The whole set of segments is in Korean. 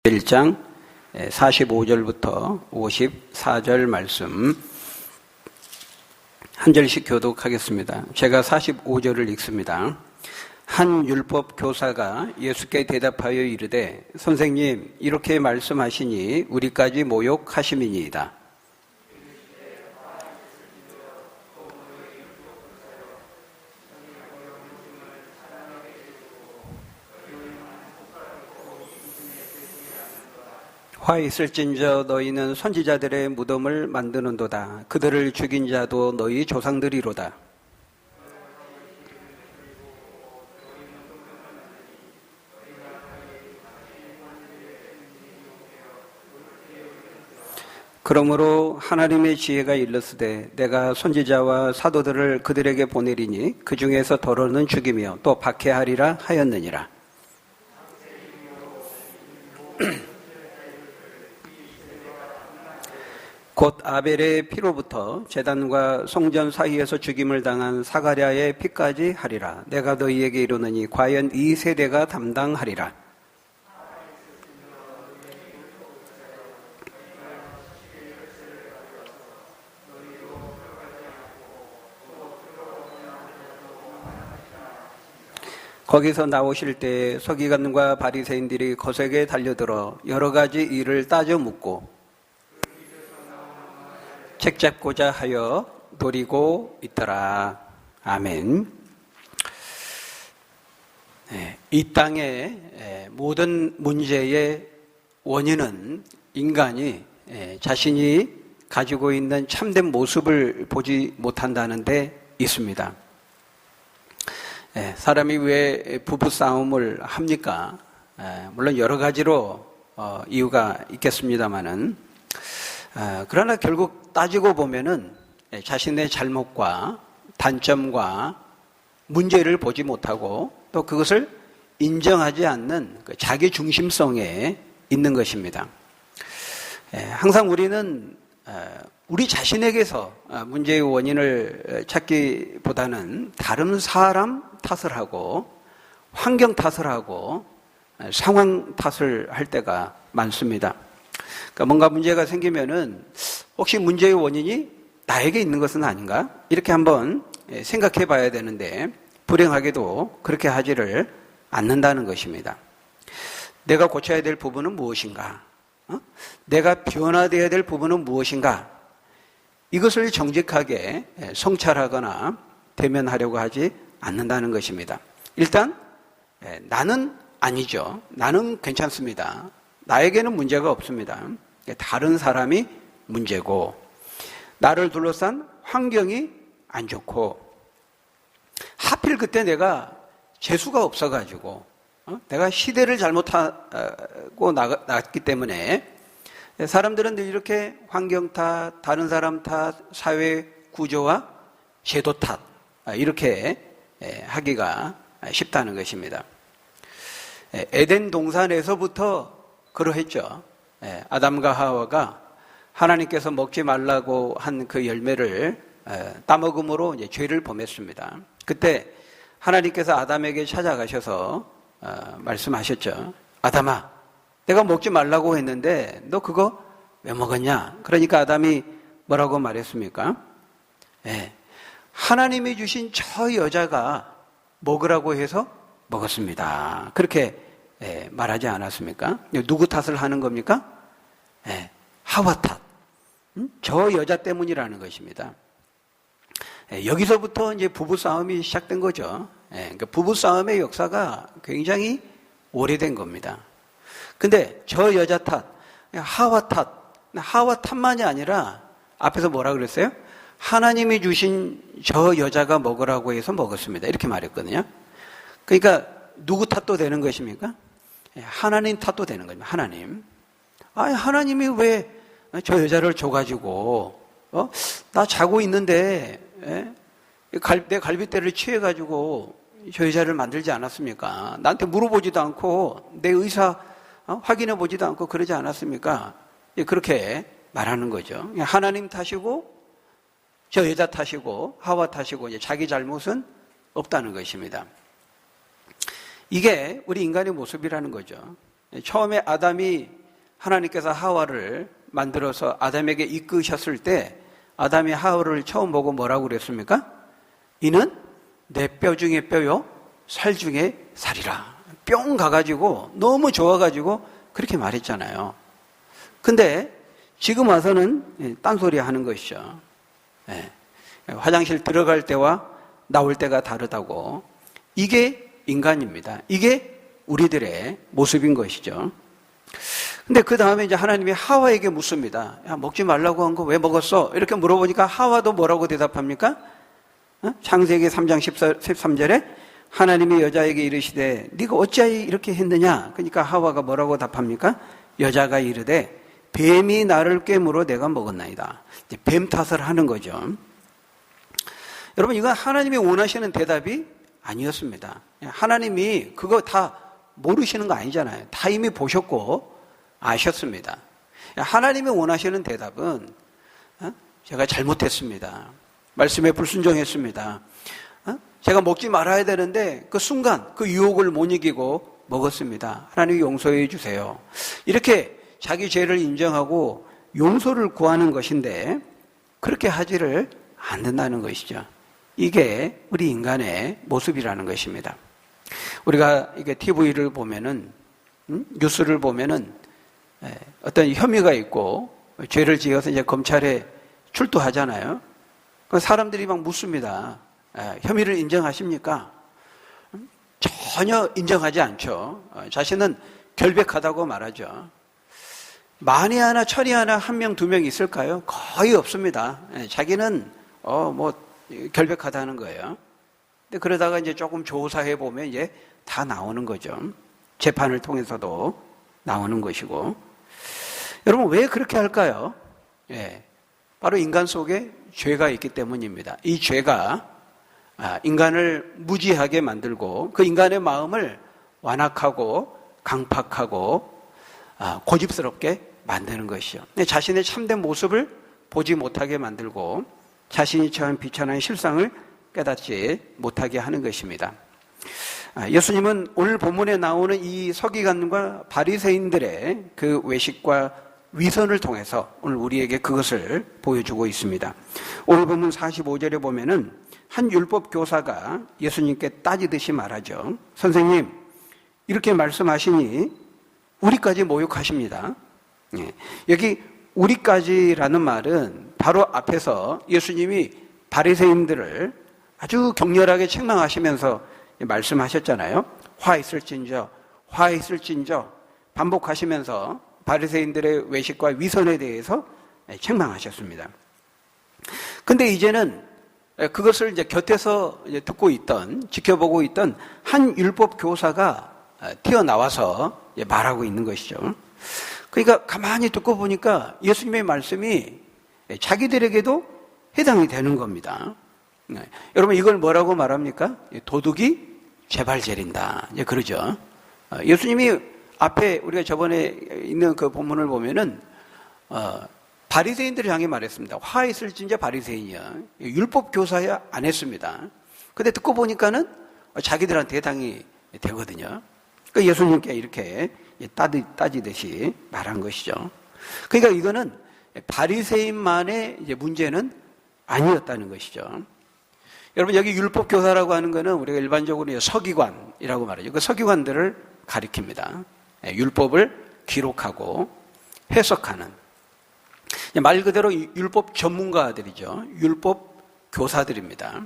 1장 45절부터 54절 말씀 한 절씩 교독하겠습니다. 제가 45절을 읽습니다. 한 율법 교사가 예수께 대답하여 이르되 선생님 이렇게 말씀하시니 우리까지 모욕하심이니이다. 화 있을진저 너희는 선지자들의 무덤을 만드는도다. 그들을 죽인 자도 너희 조상들이로다. 그러므로 하나님의 지혜가 일렀으되 내가 선지자와 사도들을 그들에게 보내리니 그 중에서 더러는 죽이며 또 박해하리라 하였느니라. 곧 아벨의 피로부터 제단과 성전 사이에서 죽임을 당한 사가랴의 피까지 하리라. 내가 너희에게 이르노니 과연 이 세대가 담당하리라. 거기서 나오실 때 서기관과 바리새인들이 거세게 달려들어 여러 가지 일을 따져 묻고 책잡고자 하여 노리고 있더라. 아멘. 이 땅의 모든 문제의 원인은 인간이 자신이 가지고 있는 참된 모습을 보지 못한다는 데 있습니다. 사람이 왜 부부싸움을 합니까? 물론 여러 가지로 이유가 있겠습니다마는 그러나 결국 따지고 보면은 자신의 잘못과 단점과 문제를 보지 못하고 또 그것을 인정하지 않는 자기 중심성에 있는 것입니다. 항상 우리는 우리 자신에게서 문제의 원인을 찾기보다는 다른 사람 탓을 하고 환경 탓을 하고 상황 탓을 할 때가 많습니다. 그러니까 뭔가 문제가 생기면은 혹시 문제의 원인이 나에게 있는 것은 아닌가? 이렇게 한번 생각해 봐야 되는데 불행하게도 그렇게 하지를 않는다는 것입니다. 내가 고쳐야 될 부분은 무엇인가? 내가 변화되어야 될 부분은 무엇인가? 이것을 정직하게 성찰하거나 대면하려고 하지 않는다는 것입니다. 일단 나는 아니죠. 나는 괜찮습니다. 나에게는 문제가 없습니다. 다른 사람이 문제고 나를 둘러싼 환경이 안 좋고 하필 그때 내가 재수가 없어가지고 내가 시대를 잘못하고 나갔기 때문에 사람들은 늘 이렇게 환경 탓, 다른 사람 탓, 사회 구조와 제도 탓 이렇게 하기가 쉽다는 것입니다. 에덴 동산에서부터 그러했죠. 아담과 하와가 하나님께서 먹지 말라고 한 그 열매를 따먹음으로 이제 죄를 범했습니다. 그때 하나님께서 아담에게 찾아가셔서 말씀하셨죠. 아담아, 내가 먹지 말라고 했는데 너 그거 왜 먹었냐? 그러니까 아담이 뭐라고 말했습니까? 하나님이 주신 저 여자가 먹으라고 해서 먹었습니다. 그렇게 말하지 않았습니까? 누구 탓을 하는 겁니까? 하와 탓. 저 여자 때문이라는 것입니다. 여기서부터 이제 부부싸움이 시작된 거죠. 그러니까 부부싸움의 역사가 굉장히 오래된 겁니다. 근데 저 여자 탓, 하와 탓만이 아니라 앞에서 뭐라 그랬어요? 하나님이 주신 저 여자가 먹으라고 해서 먹었습니다. 이렇게 말했거든요. 그러니까 누구 탓도 되는 것입니까? 하나님 탓도 되는 겁니다. 하나님. 하나님이 왜 저 여자를 줘가지고 나 자고 있는데 내 갈빗대를 취해가지고 저 여자를 만들지 않았습니까? 나한테 물어보지도 않고 내 의사 확인해보지도 않고 그러지 않았습니까? 그렇게 말하는 거죠. 하나님 탓이고 저 여자 탓이고 하와 탓이고 이제 자기 잘못은 없다는 것입니다. 이게 우리 인간의 모습이라는 거죠. 처음에 아담이 하나님께서 하와를 만들어서 아담에게 이끄셨을 때 아담이 하와를 처음 보고 뭐라고 그랬습니까? 이는 내 뼈 중에 뼈요 살 중에 살이라. 뿅 가가지고 너무 좋아가지고 그렇게 말했잖아요. 근데 지금 와서는 딴소리 하는 것이죠. 화장실 들어갈 때와 나올 때가 다르다고. 이게 인간입니다. 이게 우리들의 모습인 것이죠. 근데 그 다음에 이제 하나님이 하와에게 묻습니다. 야, 먹지 말라고 한 거 왜 먹었어? 이렇게 물어보니까 하와도 뭐라고 대답합니까? 창세기 3장 13절에 하나님이 여자에게 이르시되 네가 어찌하여 이렇게 했느냐? 그러니까 하와가 뭐라고 답합니까? 여자가 이르되 뱀이 나를 꿰물어 내가 먹었나이다. 이제 뱀 탓을 하는 거죠. 여러분, 이건 하나님이 원하시는 대답이 아니었습니다. 하나님이 그거 다 모르시는 거 아니잖아요. 다 이미 보셨고 아셨습니다. 하나님이 원하시는 대답은 제가 잘못했습니다. 말씀에 불순종했습니다. 제가 먹지 말아야 되는데 그 순간 그 유혹을 못 이기고 먹었습니다. 하나님 용서해 주세요. 이렇게 자기 죄를 인정하고 용서를 구하는 것인데 그렇게 하지를 않는다는 것이죠. 이게 우리 인간의 모습이라는 것입니다. 우리가 이게 TV를 보면은 뉴스를 보면은 어떤 혐의가 있고 죄를 지어서 이제 검찰에 출두하잖아요. 그 사람들이 막 묻습니다. 혐의를 인정하십니까? 전혀 인정하지 않죠. 자신은 결백하다고 말하죠. 만에 하나, 천에 하나, 한 명, 두 명 있을까요? 거의 없습니다. 자기는 결백하다는 거예요. 근데 그러다가 이제 조금 조사해 보면 이제 다 나오는 거죠. 재판을 통해서도 나오는 것이고. 여러분, 왜 그렇게 할까요? 바로 인간 속에 죄가 있기 때문입니다. 이 죄가 인간을 무지하게 만들고 그 인간의 마음을 완악하고 강팍하고 고집스럽게 만드는 것이죠. 자신의 참된 모습을 보지 못하게 만들고 자신이 처한 비천한 실상을 깨닫지 못하게 하는 것입니다. 예수님은 오늘 본문에 나오는 이 서기관과 바리새인들의 그 외식과 위선을 통해서 오늘 우리에게 그것을 보여주고 있습니다. 오늘 본문 45절에 보면은 한 율법 교사가 예수님께 따지듯이 말하죠. 선생님, 이렇게 말씀하시니 우리까지 모욕하십니다. 여기 우리까지라는 말은 바로 앞에서 예수님이 바리새인들을 아주 격렬하게 책망하시면서 말씀하셨잖아요. 화 있을진저, 화 있을진저 반복하시면서 바리새인들의 외식과 위선에 대해서 책망하셨습니다. 근데 이제는 그것을 이제 곁에서 이제 듣고 있던, 지켜보고 있던 한 율법 교사가 튀어나와서 말하고 있는 것이죠. 그러니까 가만히 듣고 보니까 예수님의 말씀이 자기들에게도 해당이 되는 겁니다. 여러분, 이걸 뭐라고 말합니까? 도둑이 제발 제린다. 이제 그러죠. 예수님이 앞에 우리가 저번에 있는 그 본문을 보면은 바리새인들을 향해 말했습니다. 화 있을진저 바리새인이야. 율법 교사야 안 했습니다. 근데 듣고 보니까는 자기들한테 해당이 되거든요. 그러니까 예수님께 이렇게 따지듯이 말한 것이죠. 그러니까 이거는 바리새인만의 이제 문제는 아니었다는 것이죠. 여러분, 여기 율법 교사라고 하는 거는 우리가 일반적으로 서기관이라고 말하죠. 그 서기관들을 가리킵니다. 율법을 기록하고 해석하는, 말 그대로 율법 전문가들이죠. 율법 교사들입니다.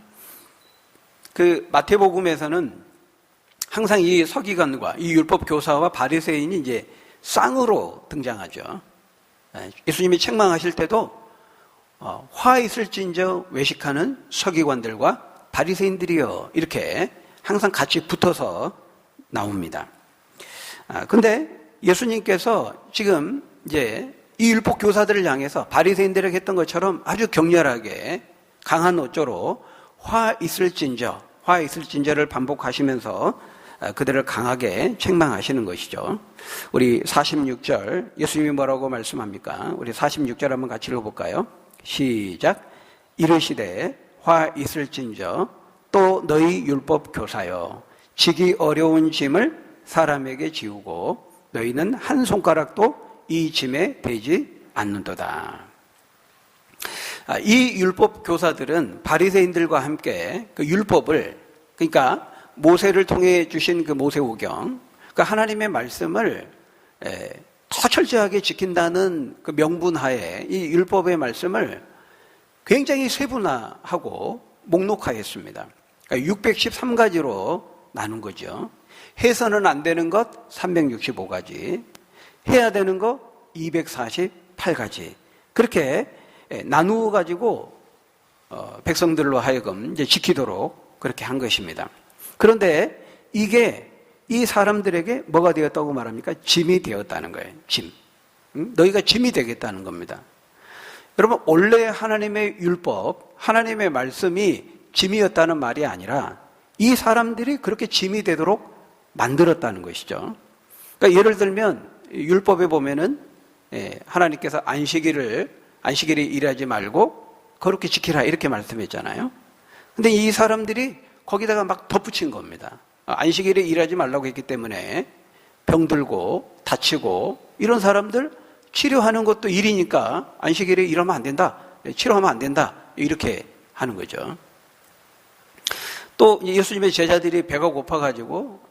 그 마태복음에서는 항상 이 서기관과 이 율법 교사와 바리새인이 이제 쌍으로 등장하죠. 예수님이 책망하실 때도 화 있을진저 외식하는 서기관들과 바리새인들이요, 이렇게 항상 같이 붙어서 나옵니다. 근데 예수님께서 지금 이제 이 율법 교사들을 향해서 바리새인들에게 했던 것처럼 아주 격렬하게 강한 어조로 화 있을진저를 반복하시면서 그들을 강하게 책망하시는 것이죠. 우리 46절 예수님이 뭐라고 말씀합니까? 우리 46절 한번 같이 읽어볼까요? 시작. 이르시되 화 있을진저 또 너희 율법 교사여 지기 어려운 짐을 사람에게 지우고 너희는 한 손가락도 이 짐에 대지 않는도다. 이 율법 교사들은 바리새인들과 함께 그 율법을, 그러니까 모세를 통해 주신 그 모세오경, 그 하나님의 말씀을 더 철저하게 지킨다는 그 명분하에 이 율법의 말씀을 굉장히 세분화하고 목록하였습니다. 그러니까 613가지로 나눈 거죠. 해서는 안 되는 것 365가지, 해야 되는 것 248가지. 그렇게 나누어 가지고 백성들로 하여금 이제 지키도록 그렇게 한 것입니다. 그런데 이게 이 사람들에게 뭐가 되었다고 말합니까? 짐이 되었다는 거예요. 짐. 너희가 짐이 되겠다는 겁니다. 여러분, 원래 하나님의 율법, 하나님의 말씀이 짐이었다는 말이 아니라 이 사람들이 그렇게 짐이 되도록 만들었다는 것이죠. 그러니까 예를 들면 율법에 보면은 하나님께서 안식일에 일하지 말고 거룩히 지키라 이렇게 말씀했잖아요. 근데 이 사람들이 거기다가 막 덧붙인 겁니다. 안식일에 일하지 말라고 했기 때문에 병들고 다치고 이런 사람들 치료하는 것도 일이니까 안식일에 일하면 안 된다, 치료하면 안 된다 이렇게 하는 거죠. 또 예수님의 제자들이 배가 고파가지고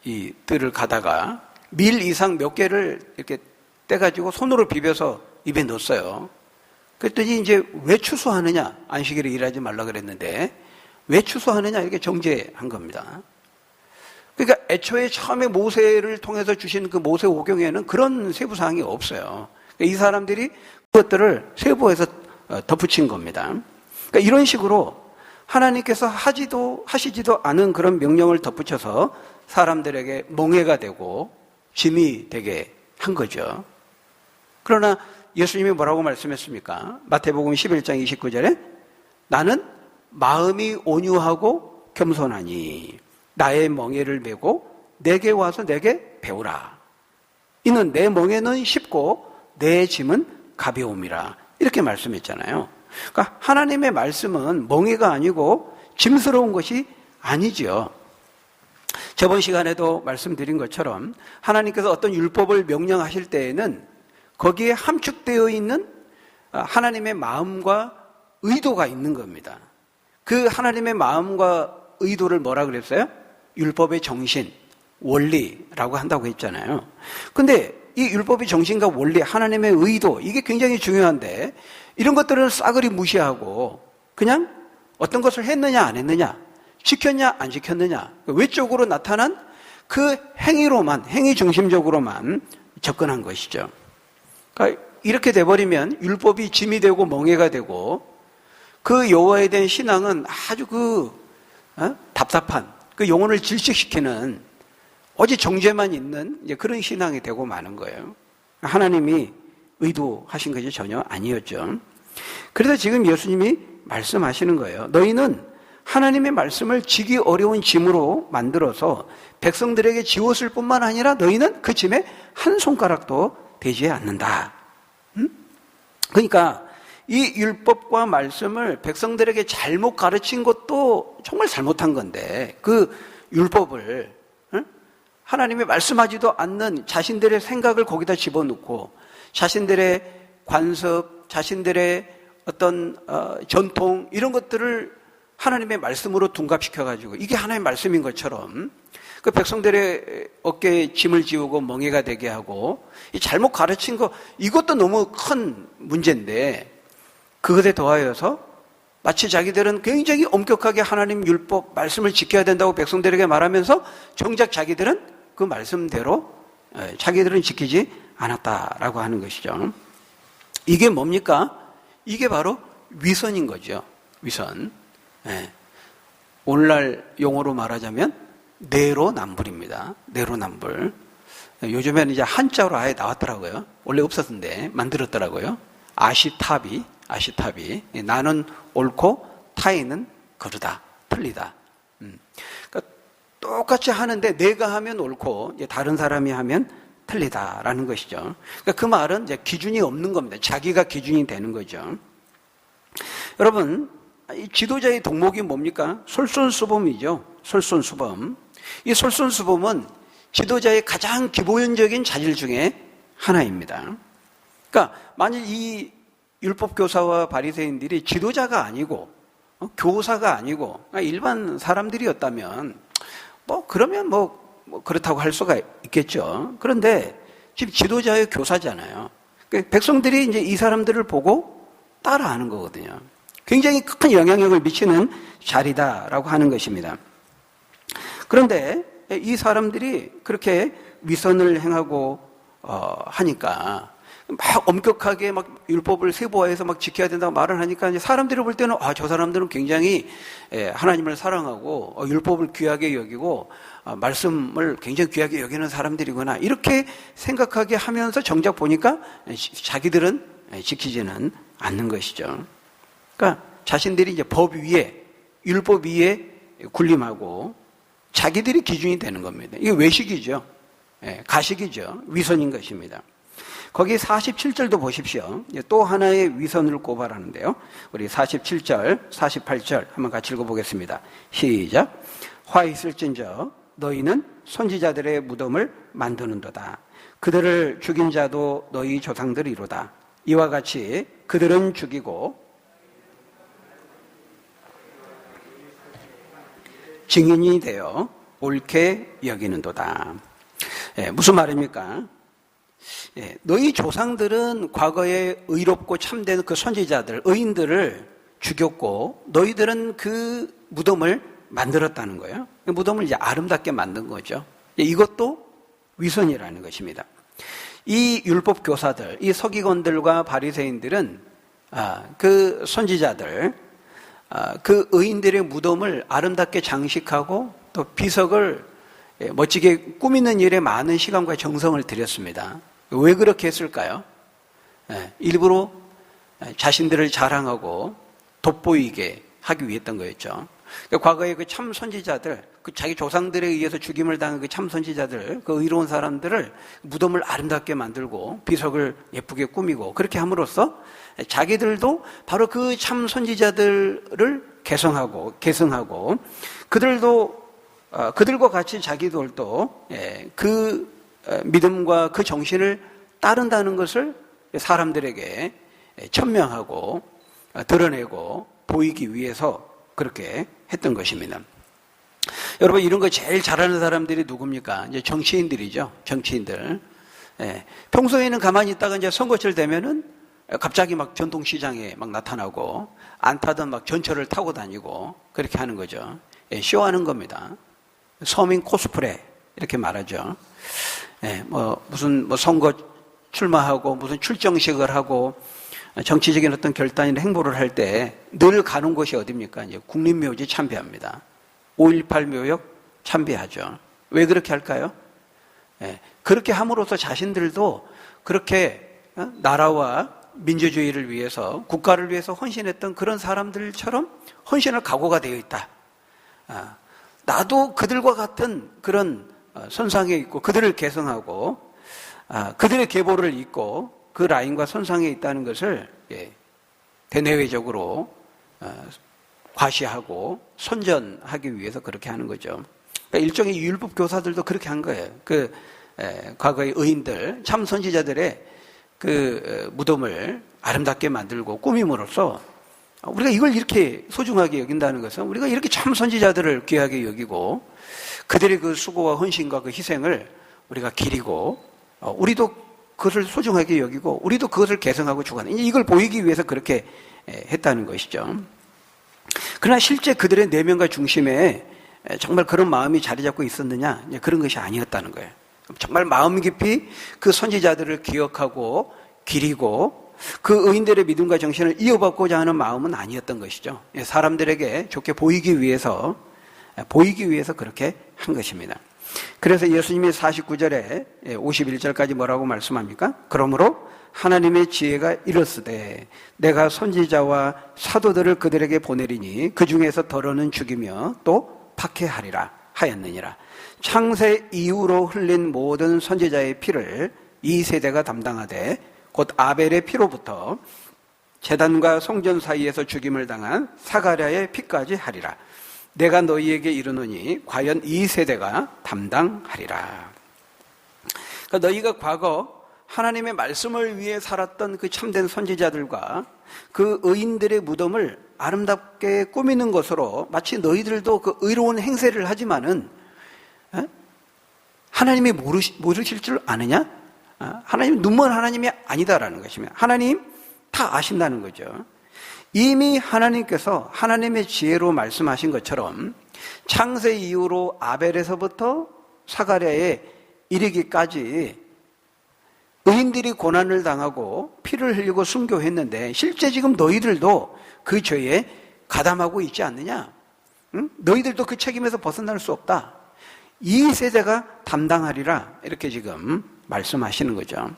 이 뜰을 가다가 밀 이상 몇 개를 이렇게 떼가지고 손으로 비벼서 입에 넣었어요. 그랬더니 이제 왜 추수하느냐, 안식일에 일하지 말라 그랬는데 왜 추수하느냐 이렇게 정죄한 겁니다. 그러니까 애초에 처음에 모세를 통해서 주신 그 모세오경에는 그런 세부사항이 없어요. 그러니까 이 사람들이 그것들을 세부해서 덧붙인 겁니다. 그러니까 이런 식으로 하나님께서 하시지도 않은 그런 명령을 덧붙여서 사람들에게 멍해가 되고 짐이 되게 한 거죠. 그러나 예수님이 뭐라고 말씀했습니까? 마태복음 11장 29절에 나는 마음이 온유하고 겸손하니 나의 멍에를 메고 내게 와서 내게 배우라. 이는 내 멍에는 쉽고 내 짐은 가벼움이라. 이렇게 말씀했잖아요. 그러니까 하나님의 말씀은 멍에가 아니고 짐스러운 것이 아니죠. 저번 시간에도 말씀드린 것처럼 하나님께서 어떤 율법을 명령하실 때에는 거기에 함축되어 있는 하나님의 마음과 의도가 있는 겁니다. 그 하나님의 마음과 의도를 뭐라 그랬어요? 율법의 정신, 원리라고 한다고 했잖아요. 근데 이 율법의 정신과 원리, 하나님의 의도, 이게 굉장히 중요한데 이런 것들을 싸그리 무시하고 그냥 어떤 것을 했느냐 안 했느냐, 지켰냐 안 지켰느냐, 외적으로 나타난 그 행위로만, 행위 중심적으로만 접근한 것이죠. 그러니까 이렇게 돼버리면 율법이 짐이 되고 멍해가 되고 그 여호와에 대한 신앙은 아주 답답한, 그 영혼을 질식시키는 오직 정죄만 있는 이제 그런 신앙이 되고 마는 거예요. 하나님이 의도하신 것이 전혀 아니었죠. 그래서 지금 예수님이 말씀하시는 거예요. 너희는 하나님의 말씀을 지기 어려운 짐으로 만들어서 백성들에게 지웠을 뿐만 아니라 너희는 그 짐에 한 손가락도 되지 않는다. 그러니까 이 율법과 말씀을 백성들에게 잘못 가르친 것도 정말 잘못한 건데 그 율법을 하나님이 말씀하지도 않는 자신들의 생각을 거기다 집어넣고 자신들의 관습, 자신들의 어떤 전통 이런 것들을 하나님의 말씀으로 둔갑시켜가지고 이게 하나님의 말씀인 것처럼 그 백성들의 어깨에 짐을 지우고 멍해가 되게 하고 이 잘못 가르친 거 이것도 너무 큰 문제인데 그것에 더하여서 마치 자기들은 굉장히 엄격하게 하나님 율법 말씀을 지켜야 된다고 백성들에게 말하면서 정작 자기들은 그 말씀대로 자기들은 지키지 않았다라고 하는 것이죠. 이게 뭡니까? 이게 바로 위선인 거죠. 위선. 오늘날 용어로 말하자면 내로남불입니다. 내로남불. 요즘에는 이제 한자로 아예 나왔더라고요. 원래 없었는데 만들었더라고요. 아시타비. 나는 옳고 타인은 그르다, 틀리다. 그러니까 똑같이 하는데 내가 하면 옳고 다른 사람이 하면 틀리다라는 것이죠. 그러니까 그 말은 이제 기준이 없는 겁니다. 자기가 기준이 되는 거죠. 여러분, 이 지도자의 덕목이 뭡니까? 솔선수범이죠. 솔선수범. 이 솔선수범은 지도자의 가장 기본적인 자질 중에 하나입니다. 그러니까 만일 이 율법교사와 바리새인들이 지도자가 아니고 교사가 아니고 일반 사람들이었다면 그러면 그렇다고 할 수가 있겠죠. 그런데 지금 지도자의 교사잖아요. 그러니까 백성들이 이제 이 사람들을 보고 따라하는 거거든요. 굉장히 큰 영향력을 미치는 자리다라고 하는 것입니다. 그런데 이 사람들이 그렇게 위선을 행하고 하니까 막 엄격하게 막 율법을 세부화해서 막 지켜야 된다고 말을 하니까 이제 사람들이 볼 때는 저 사람들은 굉장히 하나님을 사랑하고 율법을 귀하게 여기고 말씀을 굉장히 귀하게 여기는 사람들이구나 이렇게 생각하게 하면서 정작 보니까 자기들은 지키지는 않는 것이죠. 그러니까 자신들이 이제 법 위에 율법 위에 군림하고 자기들이 기준이 되는 겁니다. 이게 외식이죠. 가식이죠. 위선인 것입니다. 거기 47절도 보십시오. 또 하나의 위선을 고발하는데요. 우리 47절, 48절 한번 같이 읽어보겠습니다. 시작. 화 있을진저 너희는 선지자들의 무덤을 만드는도다. 그들을 죽인 자도 너희 조상들이로다. 이와 같이 그들은 죽이고 증인이 되어 옳게 여기는도다. 무슨 말입니까? 너희 조상들은 과거에 의롭고 참된 그 선지자들, 의인들을 죽였고 너희들은 그 무덤을 만들었다는 거예요. 그 무덤을 이제 아름답게 만든 거죠. 이것도 위선이라는 것입니다. 이 율법 교사들, 이 서기관들과 바리새인들은 그 선지자들, 그 의인들의 무덤을 아름답게 장식하고 또 비석을 멋지게 꾸미는 일에 많은 시간과 정성을 들였습니다. 왜 그렇게 했을까요? 일부러 자신들을 자랑하고 돋보이게 하기 위했던 거였죠. 과거에 그 참 선지자들, 그 자기 조상들에 의해서 죽임을 당한 그 참 선지자들, 그 의로운 사람들을 무덤을 아름답게 만들고 비석을 예쁘게 꾸미고 그렇게 함으로써 자기들도 바로 그 참 선지자들을 계승하고 그들도 그들과 같이 자기들도 그 믿음과 그 정신을 따른다는 것을 사람들에게 천명하고 드러내고 보이기 위해서 그렇게 했던 것입니다. 여러분, 이런 거 제일 잘하는 사람들이 누굽니까? 이제 정치인들이죠. 정치인들. 평소에는 가만히 있다가 이제 선거철 되면은 갑자기 막 전통시장에 막 나타나고 안 타던 막 전철을 타고 다니고 그렇게 하는 거죠. 쇼하는 겁니다. 서민 코스프레 이렇게 말하죠. 무슨 선거 출마하고 무슨 출정식을 하고 정치적인 어떤 결단이나 행보를 할 때 늘 가는 곳이 어디입니까? 이제 국립묘지 참배합니다. 5.18 묘역 참배하죠. 왜 그렇게 할까요? 그렇게 함으로써 자신들도 그렇게 나라와 민주주의를 위해서 국가를 위해서 헌신했던 그런 사람들처럼 헌신할 각오가 되어 있다. 나도 그들과 같은 그런 선상에 있고 그들을 계승하고 그들의 계보를 잇고 그 라인과 선상에 있다는 것을 대내외적으로 과시하고 선전하기 위해서 그렇게 하는 거죠. 그러니까 일종의 율법 교사들도 그렇게 한 거예요. 과거의 의인들, 참 선지자들의 그 무덤을 아름답게 만들고 꾸밈으로써 우리가 이걸 이렇게 소중하게 여긴다는 것은 우리가 이렇게 참 선지자들을 귀하게 여기고 그들의 그 수고와 헌신과 그 희생을 우리가 기리고 우리도 그것을 소중하게 여기고 우리도 그것을 계승하고 주관하는 이걸 보이기 위해서 그렇게 했다는 것이죠. 그러나 실제 그들의 내면과 중심에 정말 그런 마음이 자리 잡고 있었느냐? 그런 것이 아니었다는 거예요. 정말 마음 깊이 그 선지자들을 기억하고 기리고 그 의인들의 믿음과 정신을 이어받고자 하는 마음은 아니었던 것이죠. 사람들에게 좋게 보이기 위해서 그렇게 한 것입니다. 그래서 예수님이 49절에 51절까지 뭐라고 말씀합니까? 그러므로 하나님의 지혜가 이르시되 내가 선지자와 사도들을 그들에게 보내리니 그 중에서 더러는 죽이며 또 박해하리라 하였느니라. 창세 이후로 흘린 모든 선지자의 피를 이 세대가 담당하되 곧 아벨의 피로부터 제단과 성전 사이에서 죽임을 당한 사가랴의 피까지 하리라. 내가 너희에게 이르노니 과연 이 세대가 담당하리라. 그러니까 너희가 과거 하나님의 말씀을 위해 살았던 그 참된 선지자들과 그 의인들의 무덤을 아름답게 꾸미는 것으로 마치 너희들도 그 의로운 행세를 하지만은 하나님이 모르실 줄 아느냐? 하나님 눈먼 하나님이 아니다라는 것이며 하나님 다 아신다는 거죠. 이미 하나님께서 하나님의 지혜로 말씀하신 것처럼 창세 이후로 아벨에서부터 사가랴에 이르기까지 의인들이 고난을 당하고 피를 흘리고 순교했는데 실제 지금 너희들도 그 죄에 가담하고 있지 않느냐? 응? 너희들도 그 책임에서 벗어날 수 없다. 이 세대가 담당하리라 이렇게 지금 말씀하시는 거죠.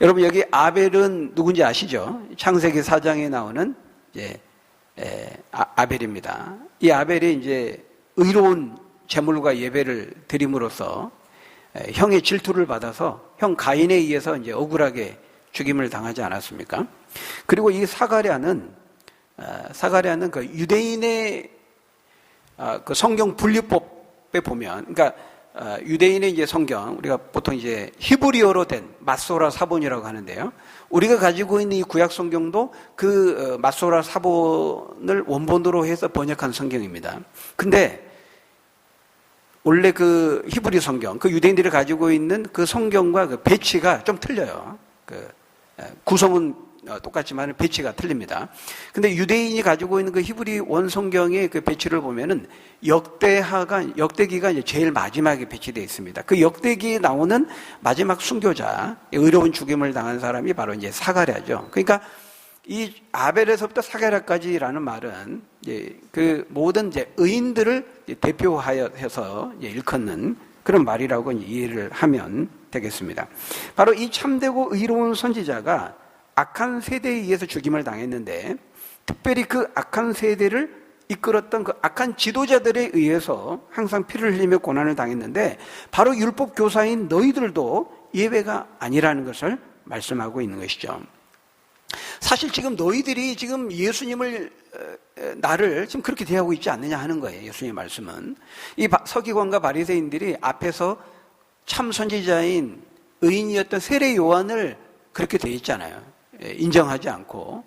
여러분 여기 아벨은 누군지 아시죠? 창세기 4장에 나오는 이제 아벨입니다. 이 아벨이 이제 의로운 제물과 예배를 드림으로써 형의 질투를 받아서 형 가인에 의해서 이제 억울하게 죽임을 당하지 않았습니까? 그리고 이 사가랴는 그 유대인의 그 성경 분류법에 보면, 그러니까 유대인의 이제 성경, 우리가 보통 이제 히브리어로 된 마소라 사본이라고 하는데요. 우리가 가지고 있는 이 구약 성경도 그 마소라 사본을 원본으로 해서 번역한 성경입니다. 근데 원래 그 히브리 성경, 그 유대인들이 가지고 있는 그 성경과 그 배치가 좀 틀려요. 그 구성은 똑같지만 배치가 틀립니다. 근데 유대인이 가지고 있는 그 히브리 원성경의 그 배치를 보면은 역대기가 이제 제일 마지막에 배치되어 있습니다. 그 역대기에 나오는 마지막 순교자, 의로운 죽임을 당한 사람이 바로 이제 사가랴죠. 그러니까 이 아벨에서부터 사가랴까지라는 말은 이제 그 모든 이제 의인들을 대표하여서 일컫는 그런 말이라고 이해를 하면 되겠습니다. 바로 이 참되고 의로운 선지자가 악한 세대에 의해서 죽임을 당했는데 특별히 그 악한 세대를 이끌었던 그 악한 지도자들에 의해서 항상 피를 흘리며 고난을 당했는데 바로 율법 교사인 너희들도 예외가 아니라는 것을 말씀하고 있는 것이죠. 사실 지금 너희들이 지금 예수님을 나를 지금 그렇게 대하고 있지 않느냐 하는 거예요. 예수님의 말씀은 이 서기관과 바리새인들이 앞에서 참 선지자인 의인이었던 세례 요한을 그렇게 대했잖아요. 인정하지 않고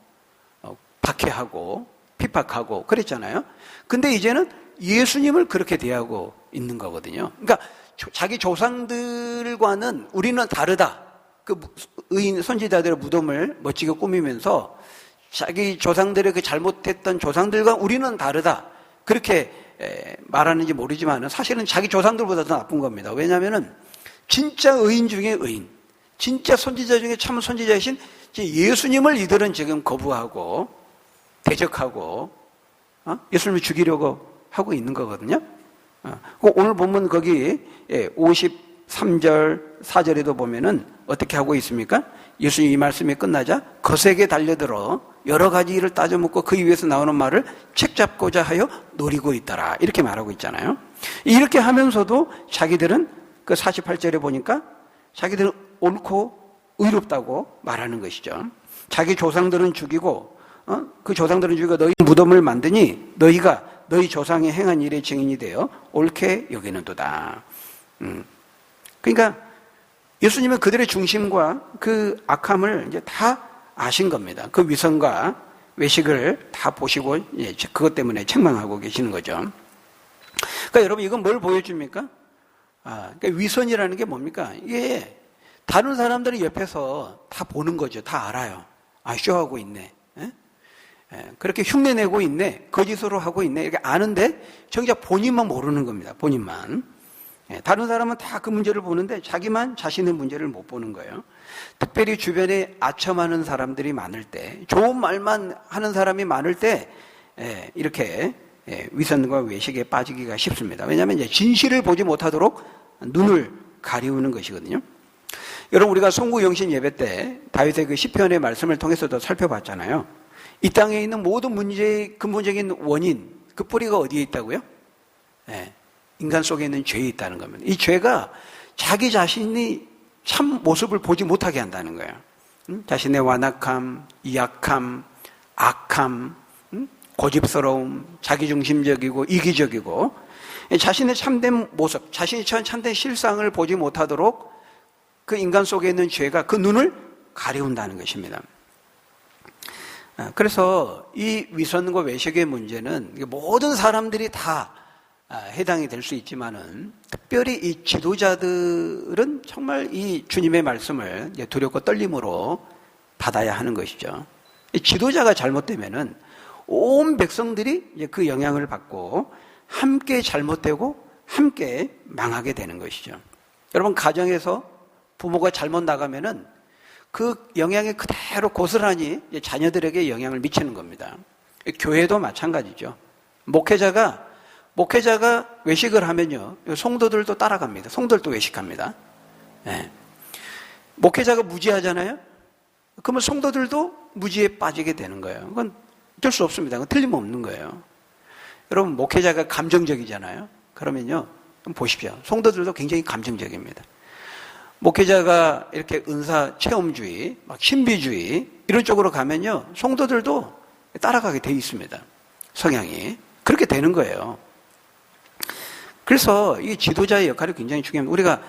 박해하고 핍박하고 그랬잖아요. 근데 이제는 예수님을 그렇게 대하고 있는 거거든요. 그러니까 자기 조상들과는 우리는 다르다. 그 의인 선지자들의 무덤을 멋지게 꾸미면서 자기 조상들의 그 잘못했던 조상들과 우리는 다르다. 그렇게 말하는지 모르지만 사실은 자기 조상들보다 더 나쁜 겁니다. 왜냐하면 진짜 의인 중에 의인, 진짜 선지자 중에 참 선지자이신 예수님을 이들은 지금 거부하고 대적하고 예수님을 죽이려고 하고 있는 거거든요. 오늘 보면 거기 53절 4절에도 보면은 어떻게 하고 있습니까? 예수님 이 말씀이 끝나자 거세게 달려들어 여러 가지 일을 따져묻고 그 위에서 나오는 말을 책잡고자 하여 노리고 있더라. 이렇게 말하고 있잖아요. 이렇게 하면서도 자기들은 그 48절에 보니까 자기들은 옳고 의롭다고 말하는 것이죠. 자기 조상들은 죽이고 그 조상들은 죽이고 너희 무덤을 만드니 너희가 너희 조상이 행한 일의 증인이 되어 옳게 여기는도다. 그러니까 예수님은 그들의 중심과 그 악함을 이제 다 아신 겁니다. 그 위선과 외식을 다 보시고 그것 때문에 책망하고 계시는 거죠. 그러니까 여러분 이건 뭘 보여줍니까? 그러니까 위선이라는 게 뭡니까? 이게 다른 사람들이 옆에서 다 보는 거죠. 다 알아요. 쇼하고 있네. 그렇게 흉내내고 있네. 거짓으로 하고 있네. 이렇게 아는데 정작 본인만 모르는 겁니다. 본인만. 다른 사람은 다 그 문제를 보는데 자기만 자신의 문제를 못 보는 거예요. 특별히 주변에 아첨하는 사람들이 많을 때, 좋은 말만 하는 사람이 많을 때 이렇게 위선과 외식에 빠지기가 쉽습니다. 왜냐하면 이제 진실을 보지 못하도록 눈을 가리우는 것이거든요. 여러분 우리가 송구영신 예배 때 다윗의 그 시편의 말씀을 통해서도 살펴봤잖아요. 이 땅에 있는 모든 문제의 근본적인 원인, 그 뿌리가 어디에 있다고요? 인간 속에 있는 죄에 있다는 겁니다. 이 죄가 자기 자신이 참 모습을 보지 못하게 한다는 거예요. 자신의 완악함, 이약함, 악함, 고집스러움, 자기중심적이고 이기적이고 자신의 참된 모습, 자신이 처한 참된 실상을 보지 못하도록 그 인간 속에 있는 죄가 그 눈을 가리운다는 것입니다. 그래서 이 위선과 외식의 문제는 모든 사람들이 다 해당이 될 수 있지만은 특별히 이 지도자들은 정말 이 주님의 말씀을 두렵고 떨림으로 받아야 하는 것이죠. 이 지도자가 잘못되면은 온 백성들이 그 영향을 받고 함께 잘못되고 함께 망하게 되는 것이죠. 여러분, 가정에서 부모가 잘못 나가면은 그 영향이 그대로 고스란히 자녀들에게 영향을 미치는 겁니다. 교회도 마찬가지죠. 목회자가 외식을 하면요, 성도들도 따라갑니다. 성도들도 외식합니다. 네. 목회자가 무지하잖아요. 그러면 성도들도 무지에 빠지게 되는 거예요. 그건 어쩔 수 없습니다. 그건 틀림없는 거예요. 여러분, 목회자가 감정적이잖아요. 그러면요, 보십시오. 성도들도 굉장히 감정적입니다. 목회자가 이렇게 은사 체험주의, 막 신비주의 이런 쪽으로 가면요, 성도들도 따라가게 돼 있습니다. 성향이 그렇게 되는 거예요. 그래서 이 지도자의 역할이 굉장히 중요합니다. 우리가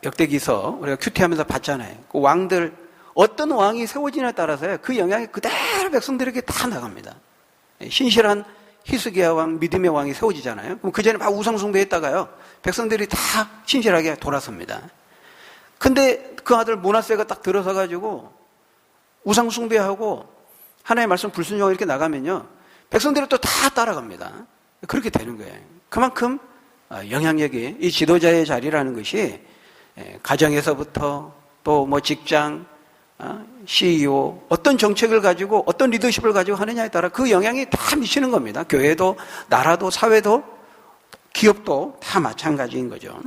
역대기서 우리가 큐티하면서 봤잖아요. 그 왕들, 어떤 왕이 세워지냐에 따라서요, 그 영향이 그대로 백성들에게 다 나갑니다. 신실한 히스기야 왕, 믿음의 왕이 세워지잖아요. 그럼 그 전에 막 우상숭배했다가요, 백성들이 다 신실하게 돌아섭니다. 근데 그 아들 므낫세가 딱 들어서가지고 우상숭배하고 하나님의 말씀 불순종하고 이렇게 나가면요, 백성들이 또 다 따라갑니다. 그렇게 되는 거예요. 그만큼 영향력이, 이 지도자의 자리라는 것이 가정에서부터 또 뭐 직장, CEO, 어떤 정책을 가지고 어떤 리더십을 가지고 하느냐에 따라 그 영향이 다 미치는 겁니다. 교회도, 나라도, 사회도, 기업도 다 마찬가지인 거죠.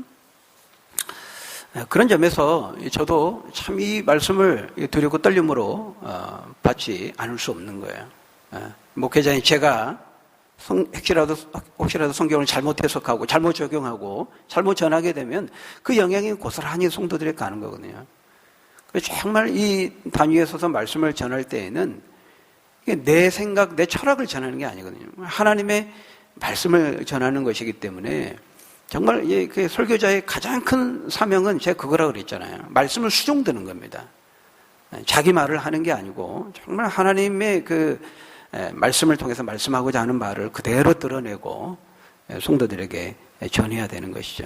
그런 점에서 저도 참 이 말씀을 두렵고 떨림으로 받지 않을 수 없는 거예요. 목회자인 제가 혹시라도 성경을 잘못 해석하고 잘못 적용하고 잘못 전하게 되면 그 영향이 고스란히 성도들에게 가는 거거든요. 정말 이 단위에 서서 말씀을 전할 때에는 내 생각, 내 철학을 전하는 게 아니거든요. 하나님의 말씀을 전하는 것이기 때문에 정말 그 설교자의 가장 큰 사명은 제가 그거라고 그랬잖아요. 말씀을 수종드는 겁니다. 자기 말을 하는 게 아니고 정말 하나님의 그 말씀을 통해서 말씀하고자 하는 말을 그대로 드러내고 성도들에게 전해야 되는 것이죠.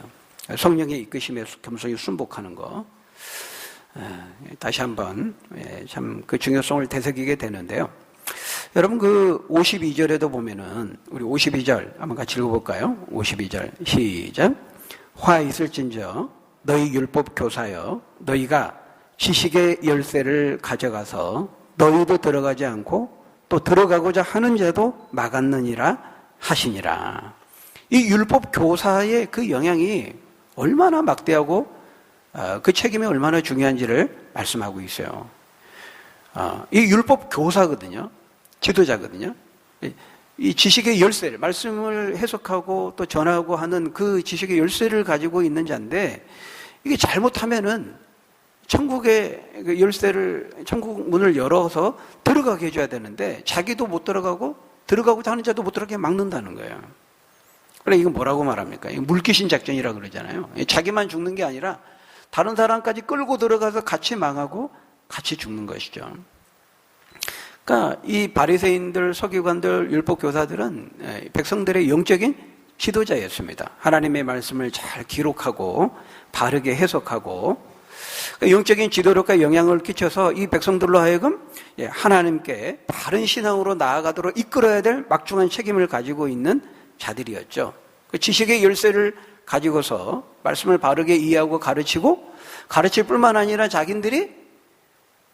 성령의 이끄심에 겸손히 순복하는 거. 다시 한번 참 그 중요성을 되새기게 되는데요. 여러분, 그 52절에도 보면은, 우리 52절 한번 같이 읽어볼까요? 52절 시작. 화 있을진저 너희 율법 교사여, 너희가 지식의 열쇠를 가져가서 너희도 들어가지 않고 또 들어가고자 하는 자도 막았느니라 하시니라. 이 율법 교사의 그 영향이 얼마나 막대하고 그 책임이 얼마나 중요한지를 말씀하고 있어요. 이 율법 교사거든요. 지도자거든요. 이 지식의 열쇠를, 말씀을 해석하고 또 전하고 하는 그 지식의 열쇠를 가지고 있는 자인데, 이게 잘못하면은 천국의 그 열쇠를, 천국 문을 열어서 들어가게 해줘야 되는데, 자기도 못 들어가고 들어가고자 하는 자도 못 들어가게 막는다는 거예요. 그래, 이건 뭐라고 말합니까? 이거 물귀신 작전이라고 그러잖아요. 자기만 죽는 게 아니라 다른 사람까지 끌고 들어가서 같이 망하고 같이 죽는 것이죠. 그러니까 이 바리새인들, 서기관들, 율법 교사들은 백성들의 영적인 지도자였습니다. 하나님의 말씀을 잘 기록하고 바르게 해석하고 영적인 지도력과 영향을 끼쳐서 이 백성들로 하여금 하나님께 바른 신앙으로 나아가도록 이끌어야 될 막중한 책임을 가지고 있는 자들이었죠. 그 지식의 열쇠를 가지고서 말씀을 바르게 이해하고 가르치고, 가르칠 뿐만 아니라 자기들이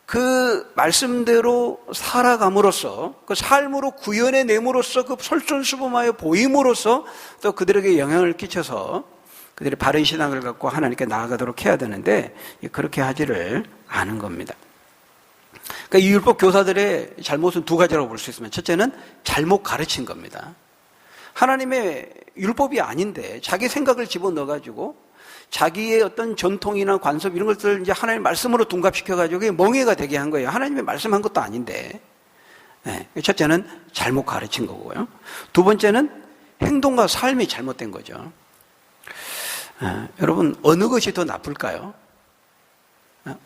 그 말씀대로 살아감으로써, 그 삶으로 구현해 내므로써, 그 솔선수범하여 보임으로써 또 그들에게 영향을 끼쳐서 그들이 바른 신앙을 갖고 하나님께 나아가도록 해야 되는데, 그렇게 하지를 않은 겁니다. 그러니까 이 율법 교사들의 잘못은 두 가지라고 볼 수 있습니다. 첫째는 잘못 가르친 겁니다. 하나님의 율법이 아닌데 자기 생각을 집어넣어가지고 자기의 어떤 전통이나 관습 이런 것들을 이제 하나님의 말씀으로 둔갑시켜가지고 멍해가 되게 한 거예요. 하나님의 말씀한 것도 아닌데. 첫째는 잘못 가르친 거고요. 두 번째는 행동과 삶이 잘못된 거죠. 여러분, 어느 것이 더 나쁠까요?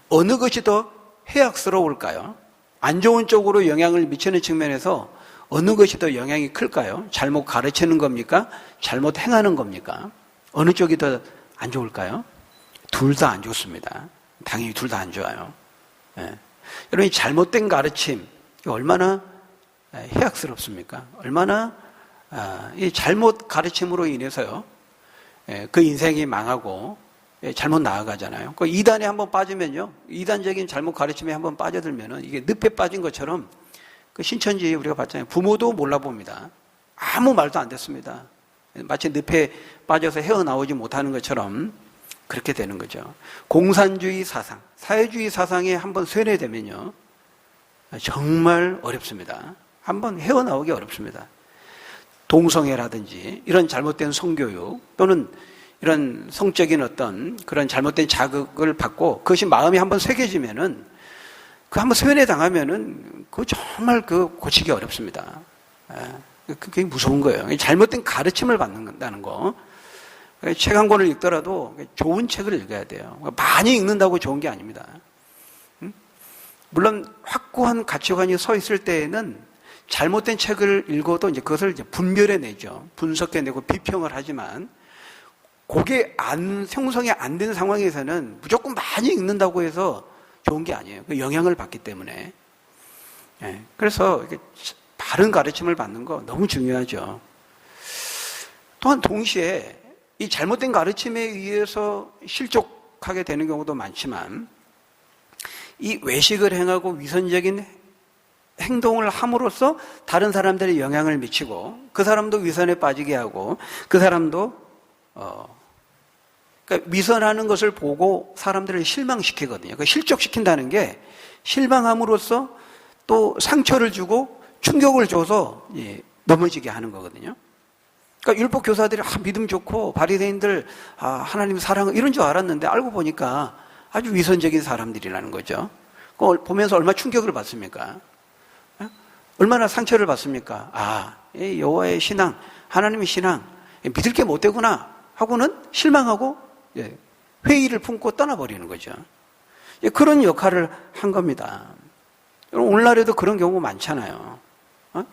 어느 것이 더 해악스러울까요? 안 좋은 쪽으로 영향을 미치는 측면에서 어느 것이 더 영향이 클까요? 잘못 가르치는 겁니까? 잘못 행하는 겁니까? 어느 쪽이 더 안 좋을까요? 둘 다 안 좋습니다. 당연히 둘 다 안 좋아요. 여러분, 이 잘못된 가르침, 얼마나 해악스럽습니까? 얼마나 이 잘못 가르침으로 인해서요, 그 인생이 망하고 잘못 나아가잖아요. 그 이단에 한번 빠지면요, 이단적인 잘못 가르침에 한번 빠져들면은 이게 늪에 빠진 것처럼 그 신천지 우리가 봤잖아요. 부모도 몰라봅니다. 아무 말도 안 됐습니다. 마치 늪에 빠져서 헤어나오지 못하는 것처럼 그렇게 되는 거죠. 공산주의 사상, 사회주의 사상에 한번 쇠뇌되면요, 정말 어렵습니다. 한번 헤어나오기 어렵습니다. 동성애라든지 이런 잘못된 성교육 또는 이런 성적인 어떤 그런 잘못된 자극을 받고 그것이 마음이 한번 새겨지면은 그 한번 쇠뇌 당하면은 그 정말 그 고치기 어렵습니다. 그게 무서운 거예요. 잘못된 가르침을 받는다는 거. 책 한 권을 읽더라도 좋은 책을 읽어야 돼요. 많이 읽는다고 좋은 게 아닙니다. 물론 확고한 가치관이 서 있을 때에는 잘못된 책을 읽어도 이제 그것을 이제 분별해내죠. 분석해내고 비평을 하지만 그게 형성이 안 된 상황에서는 무조건 많이 읽는다고 해서 좋은 게 아니에요. 그 영향을 받기 때문에. 그래서 바른 가르침을 받는 거 너무 중요하죠. 또한 동시에 이 잘못된 가르침에 의해서 실족하게 되는 경우도 많지만 이 외식을 행하고 위선적인 행동을 함으로써 다른 사람들이 영향을 미치고 그 사람도 위선에 빠지게 하고 그 사람도 그러니까 위선하는 것을 보고 사람들을 실망시키거든요. 그 실족시킨다는 게 실망함으로써 또 상처를 주고 충격을 줘서 넘어지게 하는 거거든요. 그러니까 율법 교사들이 믿음 좋고 바리새인들 하나님 사랑 이런 줄 알았는데 알고 보니까 아주 위선적인 사람들이라는 거죠. 그걸 보면서 얼마나 충격을 받습니까? 얼마나 상처를 받습니까? 여호와의 신앙, 하나님의 신앙 믿을 게 못 되구나 하고는 실망하고 회의를 품고 떠나버리는 거죠. 그런 역할을 한 겁니다. 오늘날에도 그런 경우 많잖아요.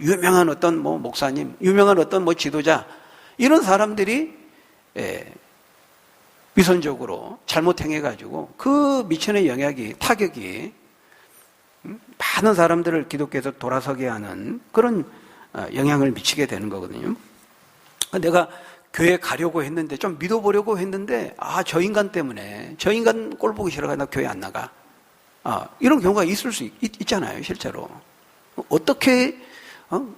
유명한 어떤 목사님, 유명한 어떤 지도자 이런 사람들이 위선적으로 잘못 행해가지고 그 미치는 영향이 타격이 많은 사람들을 기독교에서 돌아서게 하는 그런 영향을 미치게 되는 거거든요. 내가 교회 가려고 했는데 좀 믿어보려고 했는데 저 인간 때문에 저 인간 꼴 보기 싫어가 나 교회 안 나가. 이런 경우가 있을 수 있잖아요, 실제로. 어떻게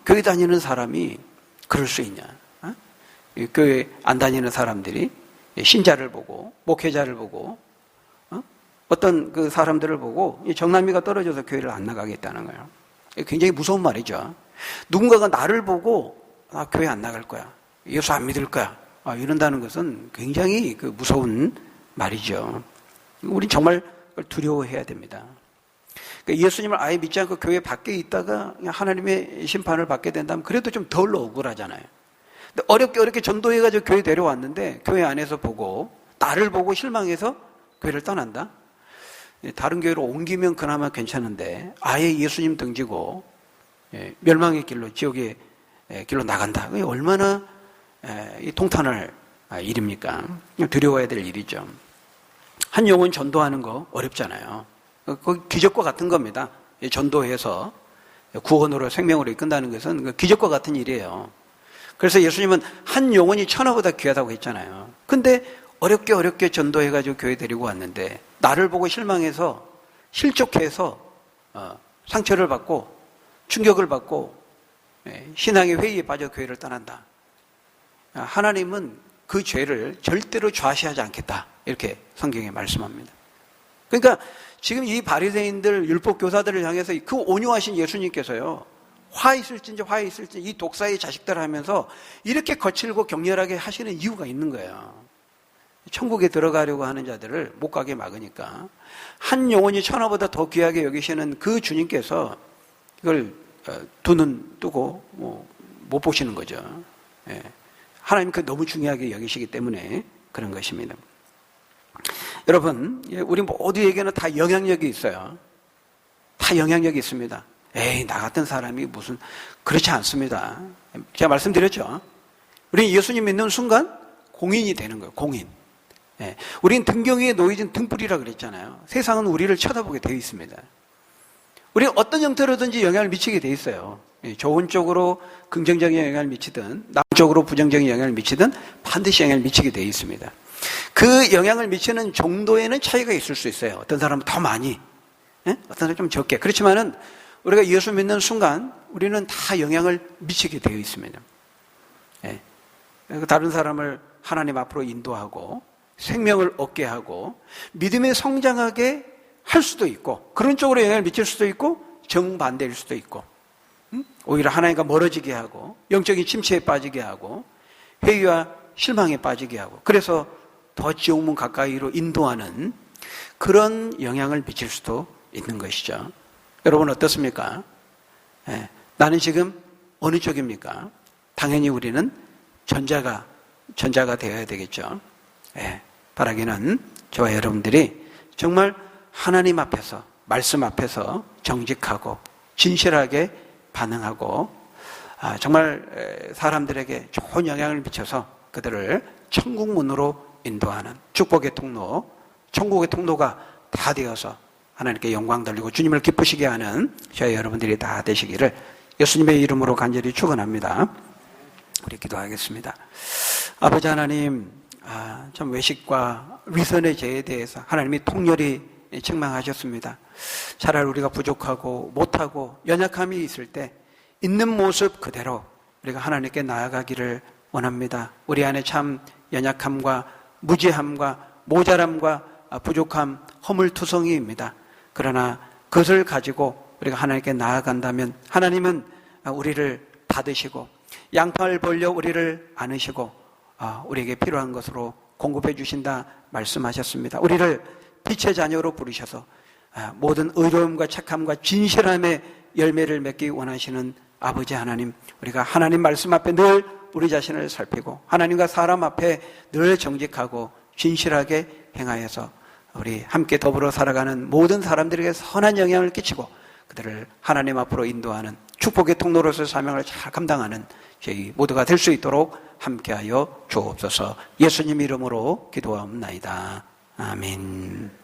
교회 다니는 사람이 그럴 수 있냐? 교회 안 다니는 사람들이 신자를 보고 목회자를 보고 어떤 그 사람들을 보고 정남이가 떨어져서 교회를 안 나가겠다는 거예요. 굉장히 무서운 말이죠. 누군가가 나를 보고 교회 안 나갈 거야, 예수 안 믿을 거야 이런다는 것은 굉장히 그 무서운 말이죠. 우린 정말 두려워해야 됩니다. 예수님을 아예 믿지 않고 교회 밖에 있다가 하나님의 심판을 받게 된다면 그래도 좀 덜 억울하잖아요. 근데 어렵게 전도해가지고 교회 데려왔는데 교회 안에서 보고 나를 보고 실망해서 교회를 떠난다? 다른 교회로 옮기면 그나마 괜찮은데 아예 예수님 등지고 멸망의 길로 지옥의 길로 나간다. 그게 얼마나 통탄할 일입니까? 두려워해야 될 일이죠. 한 영혼 전도하는 거 어렵잖아요. 그 기적과 같은 겁니다. 전도해서 구원으로 생명으로 이끈다는 것은 기적과 같은 일이에요. 그래서 예수님은 한 영혼이 천하보다 귀하다고 했잖아요. 근데 어렵게 전도해가지고 교회 데리고 왔는데 나를 보고 실망해서 실족해서 상처를 받고 충격을 받고 신앙의 회의에 빠져 교회를 떠난다. 하나님은 그 죄를 절대로 좌시하지 않겠다. 이렇게 성경에 말씀합니다. 그러니까 지금 이 바리새인들 율법 교사들을 향해서 그 온유하신 예수님께서요, 화 있을진지 이 독사의 자식들 하면서 이렇게 거칠고 격렬하게 하시는 이유가 있는 거예요. 천국에 들어가려고 하는 자들을 못 가게 막으니까 한 영혼이 천하보다 더 귀하게 여기시는 그 주님께서 이걸 두 눈 뜨고 못 보시는 거죠. 예. 하나님 그 너무 중요하게 여기시기 때문에 그런 것입니다. 여러분, 우리 모두에게는 다 영향력이 있어요. 다 영향력이 있습니다. 에이, 나 같은 사람이 무슨, 그렇지 않습니다. 제가 말씀드렸죠. 우리는 예수님 믿는 순간 공인이 되는 거예요. 공인. 예. 우리는 등경 위에 놓여진 등불이라 그랬잖아요. 세상은 우리를 쳐다보게 되어 있습니다. 우리는 어떤 형태로든지 영향을 미치게 되어 있어요. 예. 좋은 쪽으로 긍정적인 영향을 미치든 남쪽으로 부정적인 영향을 미치든 반드시 영향을 미치게 되어 있습니다. 그 영향을 미치는 정도에는 차이가 있을 수 있어요. 어떤 사람은 더 많이, 예? 어떤 사람은 좀 적게. 그렇지만은 우리가 예수 믿는 순간 우리는 다 영향을 미치게 되어 있습니다. 예. 다른 사람을 하나님 앞으로 인도하고 생명을 얻게 하고 믿음에 성장하게 할 수도 있고 그런 쪽으로 영향을 미칠 수도 있고 정반대일 수도 있고 오히려 하나님과 멀어지게 하고 영적인 침체에 빠지게 하고 회의와 실망에 빠지게 하고 그래서 더 지옥문 가까이로 인도하는 그런 영향을 미칠 수도 있는 것이죠. 여러분 어떻습니까? 예, 나는 지금 어느 쪽입니까? 당연히 우리는 전자가 되어야 되겠죠. 예, 바라기는 저와 여러분들이 정말 하나님 앞에서 말씀 앞에서 정직하고 진실하게 반응하고 정말 사람들에게 좋은 영향을 미쳐서 그들을 천국 문으로 인도하는 축복의 통로, 천국의 통로가 다 되어서 하나님께 영광 돌리고 주님을 기쁘시게 하는 저희 여러분들이 다 되시기를 예수님의 이름으로 간절히 축원합니다. 우리 기도하겠습니다. 아버지 하나님, 참 외식과 위선의 죄에 대해서 하나님이 통렬히 책망하셨습니다. 차라리 우리가 부족하고 못하고 연약함이 있을 때 있는 모습 그대로 우리가 하나님께 나아가기를 원합니다. 우리 안에 참 연약함과 무지함과 모자람과 부족함, 허물투성이입니다. 그러나 그것을 가지고 우리가 하나님께 나아간다면 하나님은 우리를 받으시고 양팔 벌려 우리를 안으시고 우리에게 필요한 것으로 공급해 주신다 말씀하셨습니다. 우리를 빛의 자녀로 부르셔서 모든 의로움과 착함과 진실함의 열매를 맺기 원하시는 아버지 하나님, 우리가 하나님 말씀 앞에 늘 우리 자신을 살피고 하나님과 사람 앞에 늘 정직하고 진실하게 행하여서 우리 함께 더불어 살아가는 모든 사람들에게 선한 영향을 끼치고 그들을 하나님 앞으로 인도하는 축복의 통로로서 사명을 잘 감당하는 저희 모두가 될 수 있도록 함께하여 주옵소서. 예수님 이름으로 기도하옵나이다. 아멘.